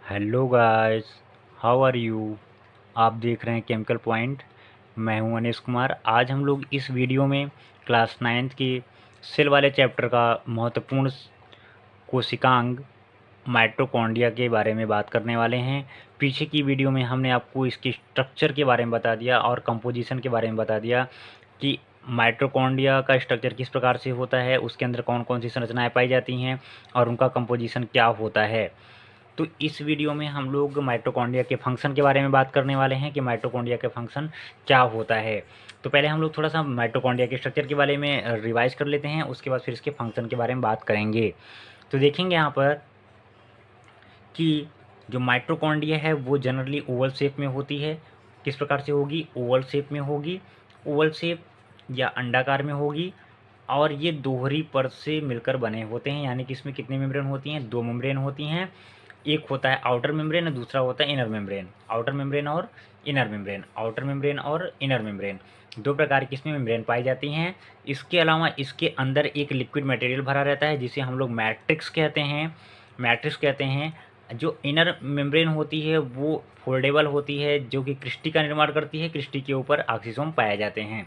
Hello guys, how are you. आप देख रहे हैं केमिकल पॉइंट। मैं हूं अनीश कुमार। आज हम लोग इस वीडियो में क्लास 9th के सेल वाले चैप्टर का महत्वपूर्ण कोशिकांग माइटोकॉन्ड्रिया के बारे में बात करने वाले हैं। पीछे की वीडियो में हमने आपको इसकी स्ट्रक्चर के बारे में बता दिया और कंपोजिशन के बारे में बता दिया कि माइटोकॉन्ड्रिया का स्ट्रक्चर किस प्रकार से होता है, उसके अंदर कौन कौन सी संरचनाएं पाई जाती हैं और उनका कंपोजिशन क्या होता है। तो इस वीडियो में हम लोग माइटोकॉन्ड्रिया के फंक्शन के बारे में बात करने वाले हैं कि माइटोकॉन्ड्रिया का फंक्शन क्या होता है। तो पहले हम लोग थोड़ा सा माइटोकॉन्ड्रिया के स्ट्रक्चर के बारे में रिवाइज कर लेते हैं, उसके बाद फिर इसके फंक्शन के बारे में बात करेंगे। तो देखेंगे यहाँ पर कि जो माइटोकॉन्ड्रिया है वो जनरली ओवल शेप में होती है। किस प्रकार से होगी? ओवल शेप में होगी, ओवल शेप या अंडाकार में होगी। और ये दोहरी परत से मिलकर बने होते हैं, यानी कि इसमें कितनी मेम्ब्रेन होती हैं? 2 मेम्ब्रेन होती हैं। एक होता है आउटर मेम्ब्रेन और दूसरा होता है इनर मेम्ब्रेन। आउटर मेम्ब्रेन और इनर मेम्ब्रेन, आउटर मेम्ब्रेन और इनर मेम्ब्रेन, दो प्रकार की इसमें मेम्ब्रेन पाई जाती हैं। इसके अलावा इसके अंदर एक लिक्विड मटेरियल भरा रहता है जिसे हम लोग मैट्रिक्स कहते हैं। मैट्रिक्स कहते हैं। जो इनर मेम्ब्रेन होती है वो फोल्डेबल होती है, जो कि क्रिस्टी का निर्माण करती है। क्रिस्टी के ऊपर ऑक्सीसोम पाए जाते हैं।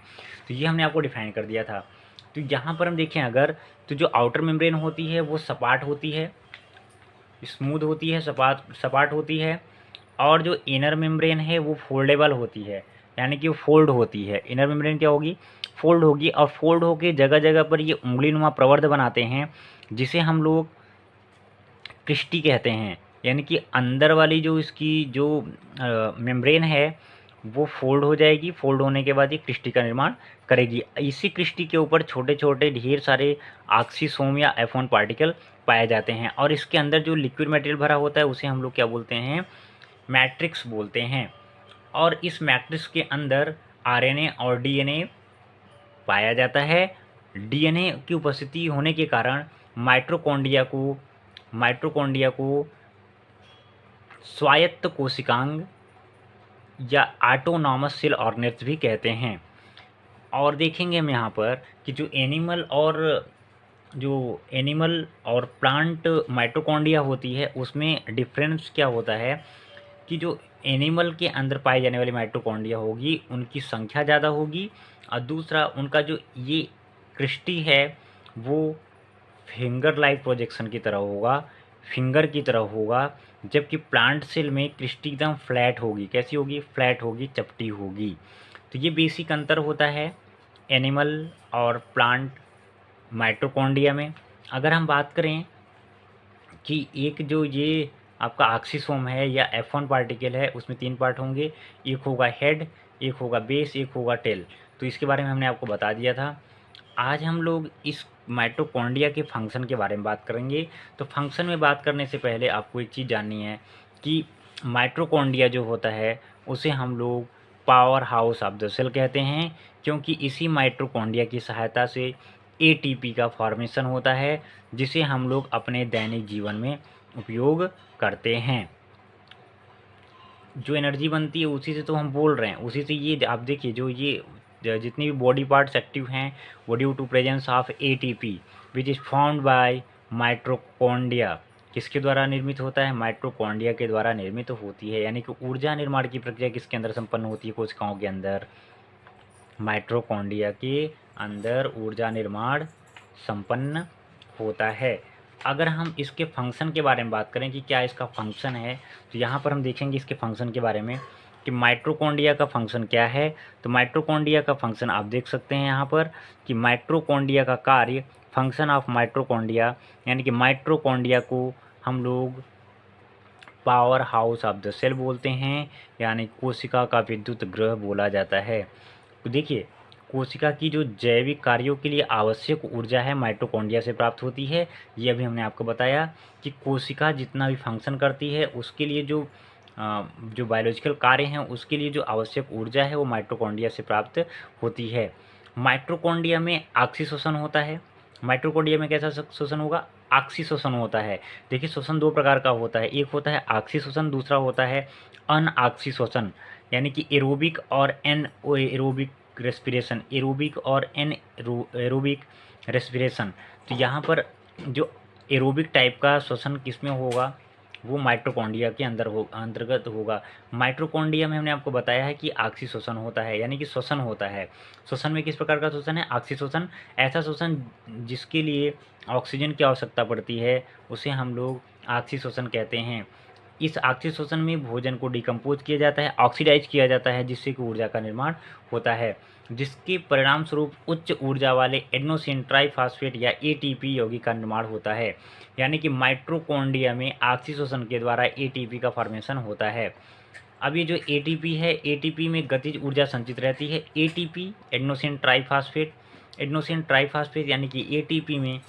तो ये हमने आपको डिफाइन कर दिया था। तो यहाँ पर हम देखें अगर, तो जो आउटर मेम्ब्रेन होती है वो सपाट होती है, स्मूथ होती है, सपाट होती है। और जो इनर मेम्ब्रेन है वो फोल्डेबल होती है, यानी कि वो फोल्ड होती है। इनर मेम्ब्रेन क्या होगी? फोल्ड होगी। और फोल्ड होके जगह जगह पर ये उंगलीनुमा प्रवर्ध बनाते हैं, जिसे हम लोग क्रिस्टी कहते हैं। यानी कि अंदर वाली जो इसकी जो मेम्ब्रेन है वो फोल्ड हो जाएगी। फोल्ड होने के बाद ये क्रिस्टी का निर्माण करेगी। इसी क्रिस्टी के ऊपर छोटे छोटे ढेर सारे ऑक्सीसोम या F1 पार्टिकल पाए जाते हैं। और इसके अंदर जो लिक्विड मटेरियल भरा होता है उसे हम लोग क्या बोलते हैं? मैट्रिक्स बोलते हैं। और इस मैट्रिक्स के अंदर आरएनए और डीएनए पाया जाता है। डीएनए की उपस्थिति होने के कारण माइटोकॉन्ड्रिया को स्वायत्त कोशिकांग या ऑटोनॉमस सेल ऑर्गेनेल्स भी कहते हैं। और देखेंगे हम यहाँ पर कि जो एनिमल और प्लांट माइटोकॉन्ड्रिया होती है उसमें डिफरेंस क्या होता है कि जो एनिमल के अंदर पाई जाने वाली माइटोकॉन्ड्रिया होगी उनकी संख्या ज़्यादा होगी। और दूसरा, उनका जो ये क्रिस्टी है वो फिंगर लाइक प्रोजेक्शन की तरह होगा, फिंगर की तरह होगा। जबकि प्लांट सेल में क्रिस्टी एकदम फ्लैट होगी। कैसी होगी? फ्लैट होगी, चपटी होगी। तो ये बेसिक अंतर होता है एनिमल और प्लांट माइटोकॉन्ड्रिया में। अगर हम बात करें कि एक जो ये आपका ऑक्सीसोम है या F1 पार्टिकल है उसमें 3 पार्ट होंगे। एक होगा हेड, एक होगा बेस, एक होगा टेल। तो इसके बारे में हमने आपको बता दिया था। आज हम लोग इस माइटोकॉन्ड्रिया के फंक्शन के बारे में बात करेंगे। तो फंक्शन में बात करने से पहले आपको एक चीज़ जाननी है कि माइटोकॉन्ड्रिया जो होता है उसे हम लोग power house of the cell कहते हैं, क्योंकि इसी माइटोकॉन्ड्रिया की सहायता से एटीपी का फॉर्मेशन होता है, जिसे हम लोग अपने दैनिक जीवन में उपयोग करते हैं। जो एनर्जी बनती है उसी से तो हम बोल रहे हैं, उसी से ये आप देखिए जो ये जितनी भी बॉडी पार्ट्स एक्टिव हैं वो due to presence of ATP which is formed by mitochondria. किसके द्वारा निर्मित होता है? माइटोकॉन्ड्रिया के द्वारा निर्मित होती है। यानी कि ऊर्जा निर्माण की प्रक्रिया किसके अंदर संपन्न होती है? कोशिकाओं के अंदर। माइटोकॉन्ड्रिया के अंदर ऊर्जा निर्माण संपन्न होता है। अगर हम इसके फंक्शन के बारे में बात करें कि क्या इसका फंक्शन है, तो यहाँ पर हम देखेंगे इसके फंक्शन के बारे में कि माइटोकॉन्ड्रिया का फंक्शन क्या है। तो माइटोकॉन्ड्रिया का फंक्शन आप देख सकते हैं यहाँ पर कि माइटोकॉन्ड्रिया का कार्य, फंक्शन ऑफ माइटोकॉन्ड्रिया, यानी कि माइटोकॉन्ड्रिया को हम लोग power house of the cell बोलते हैं, यानी कोशिका का विद्युत गृह बोला जाता है। तो देखिए, कोशिका की जो जैविक कार्यों के लिए आवश्यक ऊर्जा है माइटोकॉन्ड्रिया से प्राप्त होती है। ये अभी हमने आपको बताया कि कोशिका जितना भी फंक्शन करती है उसके लिए जो बायोलॉजिकल कार्य हैं उसके लिए जो आवश्यक ऊर्जा है वो माइटोकॉन्ड्रिया से प्राप्त होती है। माइटोकॉन्ड्रिया में ऑक्सीशोषण होता है। माइटोकॉन्ड्रिया में कैसा शोषण होगा? ऑक्सीशोषण होता है। देखिए, शोषण दो प्रकार का होता है, एक होता है ऑक्सीशोषण, दूसरा होता है अनऑक्सीशोषण, यानी कि एरोबिक और एनएरोबिक रेस्पिरेशन, एरोबिक और एरोबिक रेस्पिरेशन। तो यहाँ पर जो एरोबिक टाइप का श्वसन किस में होगा? वो माइटोकॉन्ड्रिया के अंतर्गत होगा। माइटोकॉन्ड्रिया में हमने आपको बताया है कि ऑक्सी शोषण होता है, यानी कि श्वसन होता है। श्वसन में किस प्रकार का शोषण है? ऑक्सी शोषण। ऐसा शोषण जिसके लिए ऑक्सीजन की आवश्यकता पड़ती है, उसे हम लोग ऑक्सी शोषण कहते हैं। इस ऑक्सी शोषण में भोजन को डिकम्पोज किया जाता है, ऑक्सीडाइज किया जाता है, जिससे कि ऊर्जा का निर्माण होता है, जिसके परिणाम स्वरूप उच्च ऊर्जा वाले एडेनोसिन ट्राइफॉस्फेट या एटीपी यौगिक का निर्माण होता है। यानी कि माइटोकॉन्ड्रिया में ऑक्सी शोषण के द्वारा एटीपी का फॉर्मेशन होता है। अब ये जो एटीपी है, एटीपी में गतिज ऊर्जा संचित रहती है। एटीपी एडेनोसिन ट्राइफॉस्फेट यानी कि एटीपी में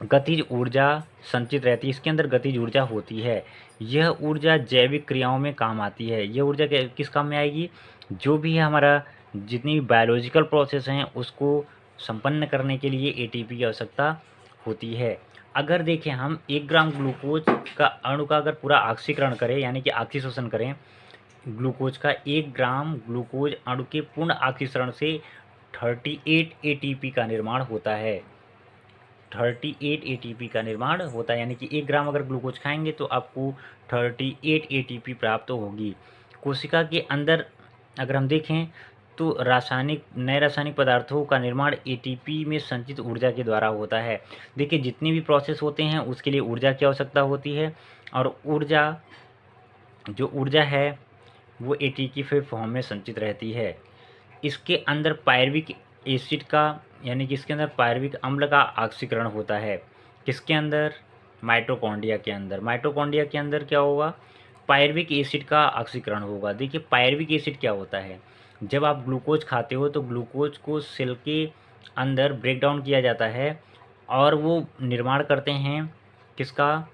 गतिज ऊर्जा संचित रहती है, इसके अंदर गतिज ऊर्जा होती है। यह ऊर्जा जैविक क्रियाओं में काम आती है। यह ऊर्जा किस काम में आएगी? जो भी है हमारा जितनी भी बायोलॉजिकल प्रोसेस हैं उसको संपन्न करने के लिए एटीपी की आवश्यकता होती है। अगर देखें हम 1 ग्राम ग्लूकोज का अणु का अगर पूरा ऑक्सीकरण करें, यानी कि ऑक्सीशोषण करें, ग्लूकोज का 1 ग्राम ग्लूकोज अणु के पूर्ण ऑक्सीकरण से 38 एटीपी का निर्माण होता है। 38 एटीपी का निर्माण होता है, यानी कि 1 ग्राम अगर ग्लूकोज खाएंगे तो आपको 38 एटीपी प्राप्त होगी। कोशिका के अंदर अगर हम देखें तो नए रासायनिक पदार्थों का निर्माण एटीपी में संचित ऊर्जा के द्वारा होता है। देखिए जितनी भी प्रोसेस होते हैं उसके लिए ऊर्जा की आवश्यकता होती है, और जो ऊर्जा है वो एटीपी के फॉर्म में संचित रहती है। इसके अंदर पायरविक एसिड का, यानी कि इसके अंदर पायरविक अम्ल का ऑक्सीकरण होता है। किसके अंदर? माइटोकॉन्ड्रिया के अंदर। माइटोकॉन्ड्रिया के अंदर क्या होगा? पायरविक एसिड का ऑक्सीकरण होगा। देखिए पायरविक एसिड क्या होता है? जब आप ग्लूकोज खाते हो तो ग्लूकोज को सेल के अंदर ब्रेक डाउन किया जाता है, और वो निर्माण करते हैं किसका?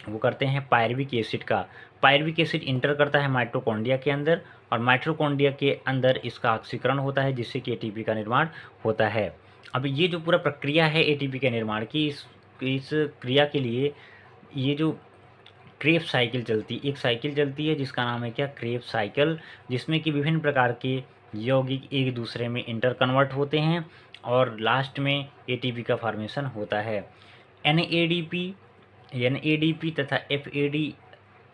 वो करते हैं पायरविक एसिड का। पायरविक एसिड इंटर करता है माइटोकॉन्ड्रिया के अंदर, और माइटोकॉन्ड्रिया के अंदर इसका ऑक्सीकरण होता है, जिससे कि एटीपी का निर्माण होता है। अब ये जो पूरा प्रक्रिया है एटीपी के निर्माण की, इस क्रिया के लिए ये जो क्रेब्स साइकिल एक साइकिल चलती है जिसका नाम है क्या? क्रेब्स साइकिल, जिसमें कि विभिन्न प्रकार के यौगिक एक दूसरे में इंटर कन्वर्ट होते हैं और लास्ट में एटीपी का फॉर्मेशन होता है। एनएडीपी तथा एफएडी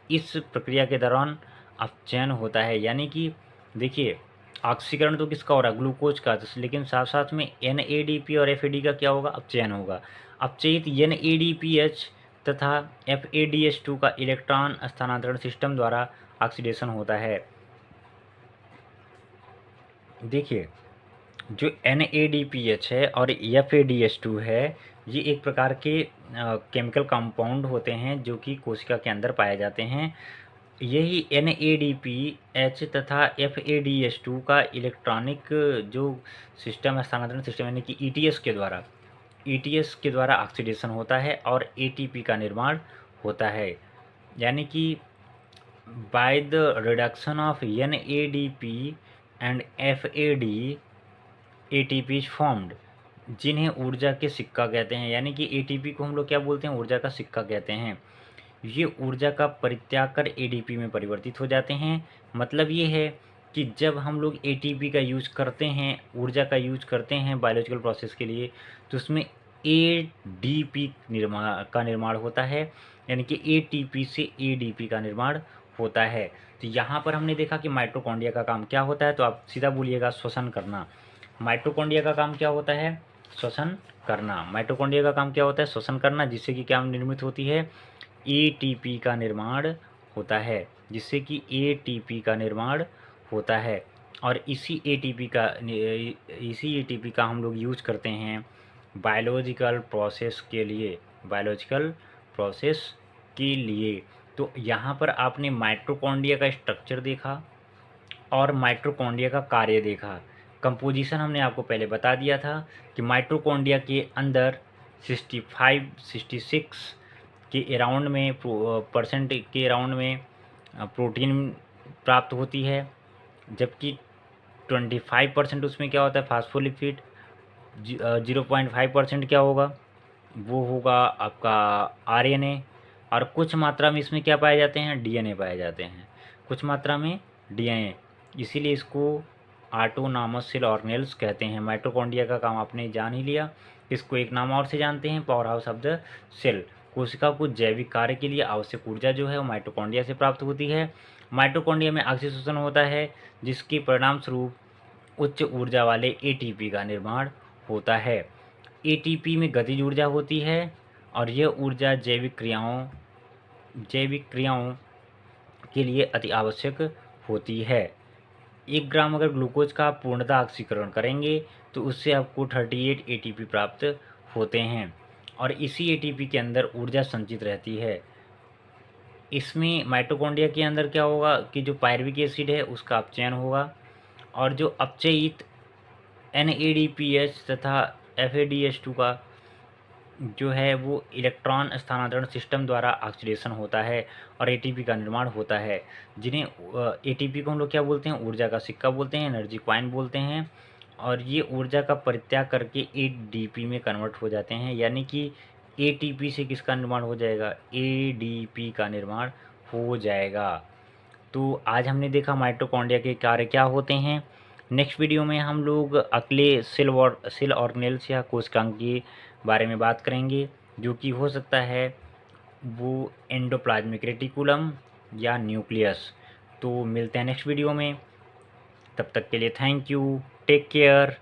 इस प्रक्रिया के दौरान अपचयन होता है, यानी कि देखिए ऑक्सीकरण तो किसका हो रहा है? ग्लूकोज का, लेकिन साथ साथ में एनएडीपी और एफएडी का क्या होगा? अपचयन होगा। अपचयित एनएडीपीएच तथा एफएडीएच2 का इलेक्ट्रॉन स्थानांतरण सिस्टम द्वारा ऑक्सीडेशन होता है। देखिए जो NADPH है और FADH2 है, ये एक प्रकार के केमिकल कंपाउंड होते हैं जो कि कोशिका के अंदर पाए जाते हैं। यही NADPH तथा FADH2 का इलेक्ट्रॉनिक जो सिस्टम है, स्थानांतरण सिस्टम, यानी कि ETS के द्वारा ऑक्सीडेशन होता है और ATP का निर्माण होता है। यानी कि by the reduction of NADP and FAD ATP is formed, जिन्हें ऊर्जा के सिक्का कहते हैं। यानी कि एटीपी को हम लोग क्या बोलते हैं? ऊर्जा का सिक्का कहते हैं। ये ऊर्जा का परित्याग कर एडीपी में परिवर्तित हो जाते हैं। मतलब ये है कि जब हम लोग एटीपी का यूज करते हैं, ऊर्जा का यूज करते हैं बायोलॉजिकल प्रोसेस के लिए, तो उसमें एडीपी का निर्माण होता है, यानी कि एटीपी से एडीपी का निर्माण होता है। तो यहाँ पर हमने देखा कि माइटोकॉन्ड्रिया का काम क्या होता है, तो आप सीधा बोलिएगा श्वसन करना। माइटोकॉन्ड्रिया का काम क्या होता है? श्वसन करना। माइटोकॉन्ड्रिया का काम क्या होता है? श्वसन करना, जिससे कि क्या निर्मित होती है? एटीपी का निर्माण होता है, जिससे कि एटीपी का निर्माण होता है। और इसी एटीपी का हम लोग यूज करते हैं बायोलॉजिकल प्रोसेस के लिए। तो यहाँ पर आपने माइटोकॉन्ड्रिया का स्ट्रक्चर देखा और माइटोकॉन्ड्रिया का कार्य देखा। कंपोजिशन हमने आपको पहले बता दिया था कि माइटोकॉन्ड्रिया के अंदर 66 के अराउंड में परसेंट के अराउंड में प्रोटीन प्राप्त होती है, जबकि 25% उसमें क्या होता है? फास्फोलिपिड। 0.5% क्या होगा? वो होगा आपका RNA, और कुछ मात्रा में इसमें क्या पाए जाते हैं? DNA पाए जाते हैं, कुछ मात्रा में DNA। इसीलिए इसको ऑटोनॉमस सेल ऑर्गेनेल्स कहते हैं। माइटोकॉन्ड्रिया का काम आपने जान ही लिया। इसको एक नाम और से जानते हैं, power house of the cell. कोशिका को जैविक कार्य के लिए आवश्यक ऊर्जा जो है वो माइटोकॉन्ड्रिया से प्राप्त होती है। माइटोकॉन्ड्रिया में ऑक्सीजन होता है, जिसके परिणाम स्वरूप उच्च ऊर्जा वाले एटीपी का निर्माण होता है। एटीपी में गतिज ऊर्जा होती है और यह ऊर्जा जैविक क्रियाओं के लिए अति आवश्यक होती है। 1 ग्राम अगर ग्लूकोज का आप पूर्णतः ऑक्सीकरण करेंगे तो उससे आपको 38 एटीपी प्राप्त होते हैं और इसी एटीपी के अंदर ऊर्जा संचित रहती है। इसमें माइटोकॉन्ड्रिया के अंदर क्या होगा कि जो पायरुविक एसिड है उसका अपचयन होगा और जो अपचयित NADPH तथा FADH2 का जो है वो इलेक्ट्रॉन स्थानांतरण सिस्टम द्वारा ऑक्सीडेशन होता है और एटीपी का निर्माण होता है, जिन्हें एटीपी को हम लोग क्या बोलते हैं, ऊर्जा का सिक्का बोलते हैं, एनर्जी कॉइन बोलते हैं। और ये ऊर्जा का परित्याग करके एडीपी में कन्वर्ट हो जाते हैं, यानी कि एटीपी से किसका निर्माण हो जाएगा, एडीपी का निर्माण हो जाएगा। तो आज हमने देखा माइटोकॉन्ड्रिया के कार्य क्या होते हैं। नेक्स्ट वीडियो में हम लोग अगले सेल ऑर्गेनेल्स या कोशिकांग के बारे में बात करेंगे, जो कि हो सकता है वो एंडोप्लाज्मिक रेटिकुलम या न्यूक्लियस। तो मिलते हैं नेक्स्ट वीडियो में, तब तक के लिए थैंक यू, टेक केयर।